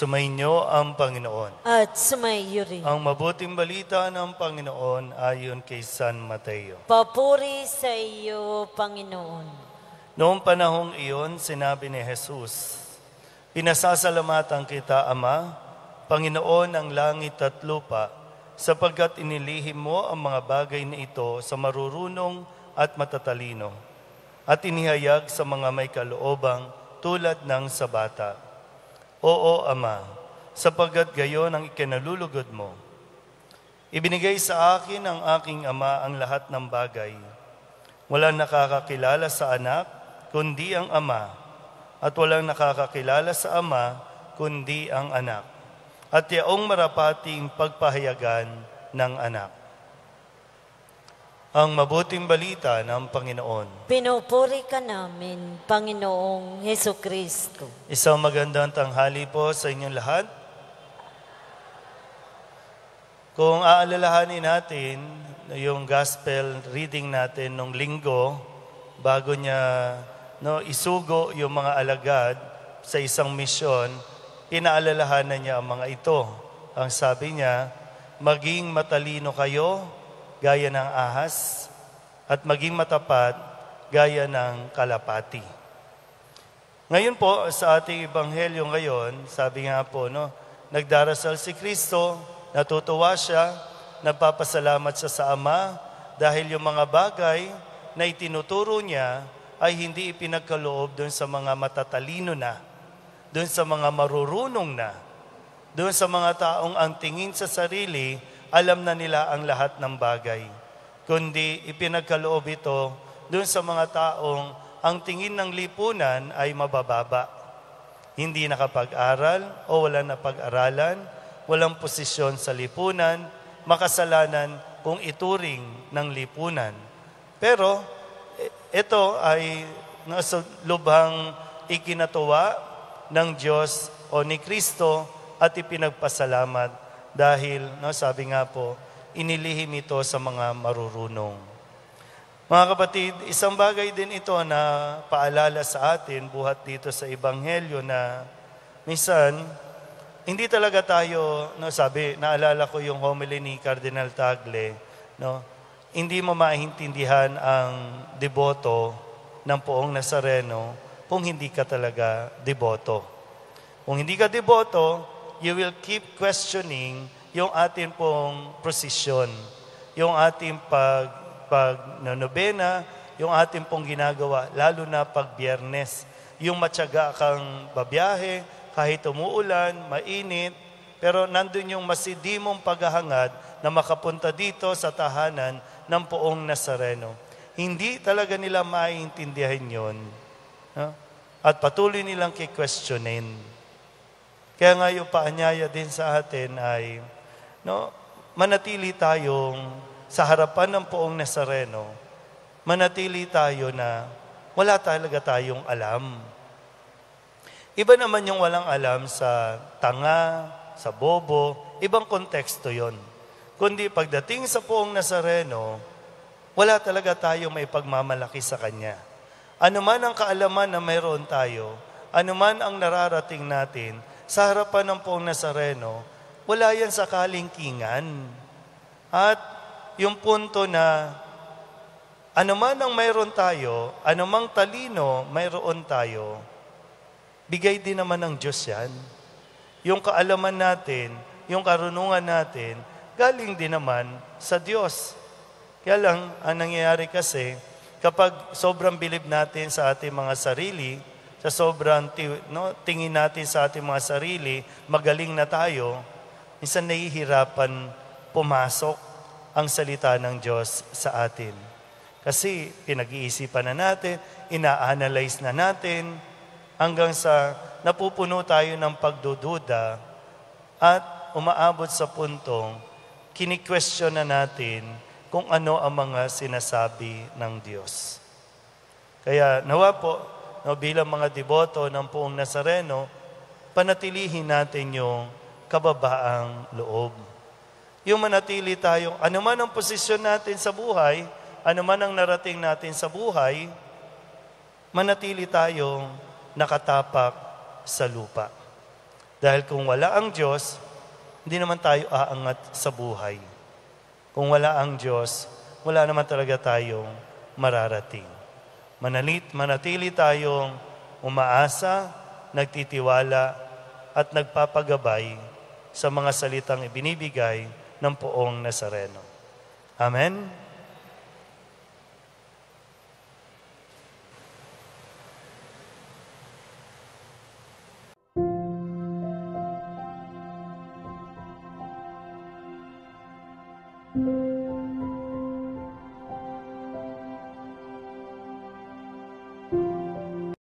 Sumainyo ang Panginoon. At sumaiyo rin. Ang mabuting balita ng Panginoon ayon kay San Mateo. Papuri sa iyo, Panginoon. Noong panahong iyon, sinabi ni Jesus, "Pinasasalamatan kita, Ama, Panginoon ng langit at lupa, sapagkat inilihim mo ang mga bagay na ito sa marurunong at matatalino, at inihayag sa mga may kaloobang tulad ng sa bata. Oo, Ama, sapagkat gayon ang ikinalulugod mo. Ibinigay sa akin ng aking Ama ang lahat ng bagay. Walang nakakakilala sa anak, kundi ang Ama, at walang nakakakilala sa Ama, kundi ang anak, at yaong marapating pagpahayagan ng anak." Ang mabuting balita ng Panginoon. Pinupuri ka namin, Panginoong Heso Kristo. Isang magandang tanghali po sa inyong lahat. Kung aalalahanin natin yung gospel reading natin nung linggo, bago niya isugo yung mga alagad sa isang misyon, inaalalahanan niya ang mga ito. Ang sabi niya, maging matalino kayo gaya ng ahas, at maging matapat gaya ng kalapati. Ngayon po, sa ating ebanghelyo ngayon, sabi nga po, nagdarasal si Kristo, natutuwa siya, nagpapasalamat siya sa Ama, dahil yung mga bagay na itinuturo niya ay hindi ipinagkaloob doon sa mga matatalino na, doon sa mga marurunong na, doon sa mga taong ang tingin sa sarili, alam na nila ang lahat ng bagay. Kundi ipinagkaloob ito doon sa mga taong ang tingin ng lipunan ay mabababa. Hindi nakapag-aral o wala napag-aralan, walang posisyon sa lipunan, makasalanan kung ituring ng lipunan. Pero ito ay nasa lubhang ikinatuwa ng Diyos o ni Kristo at ipinagpasalamat dahil, sabi nga po, inilihim ito sa mga marurunong. Mga kapatid, isang bagay din ito na paalala sa atin, buhat dito sa Ebanghelyo na minsan, hindi talaga tayo, naalala ko yung homily ni Cardinal Tagle, hindi mo maintindihan ang deboto ng Poong Nazareno kung hindi ka talaga deboto. Kung hindi ka deboto, you will keep questioning yung ating pong prosesyon, yung ating pagnonobena, yung ating pong ginagawa, lalo na pag Biyernes. Yung matyaga kang babiyahe, kahit umuulan, mainit, pero nandun yung masidimong paghahangad na makapunta dito sa tahanan ng Poong Nazareno. Hindi talaga nila maintindihan yon, at patuloy nilang kikwestiyonin. Kaya nga yung paanyaya din sa atin ay manatili tayong sa harapan ng Poong Nazareno, manatili tayo na wala talaga tayong alam. Iba naman yung walang alam sa tanga, sa bobo, ibang konteksto yon. Kundi pagdating sa Poong Nazareno, wala talaga tayong may pagmamalaki sa Kanya. Ano man ang kaalaman na mayroon tayo, ano man ang nararating natin, sa harapan ng Poong Nazareno, wala yan sa kalingkingan. At yung punto na anuman ang mayroon tayo, anumang talino mayroon tayo, bigay din naman ng Diyos yan. Yung kaalaman natin, yung karunungan natin, galing din naman sa Diyos. Kaya lang, ang nangyayari kasi, kapag sobrang bilib natin sa ating mga sarili, sa sobrang tingin natin sa ating mga sarili, magaling na tayo, minsan nahihirapan pumasok ang salita ng Diyos sa atin. Kasi pinag-iisipan na natin, ina-analyze na natin, hanggang sa napupuno tayo ng pagdududa at umaabot sa puntong kini-question na natin kung ano ang mga sinasabi ng Diyos. Kaya nawa po, bilang mga deboto ng Poong Nazareno, panatilihin natin yung kababaang loob. Yung manatili tayong, anuman ang posisyon natin sa buhay, anuman ang narating natin sa buhay, manatili tayong nakatapak sa lupa. Dahil kung wala ang Diyos, hindi naman tayo aangat sa buhay. Kung wala ang Diyos, wala naman talaga tayong mararating. Manatili tayong umaasa, nagtitiwala, at nagpapagabay sa mga salitang ibinibigay ng Poong Nazareno. Amen.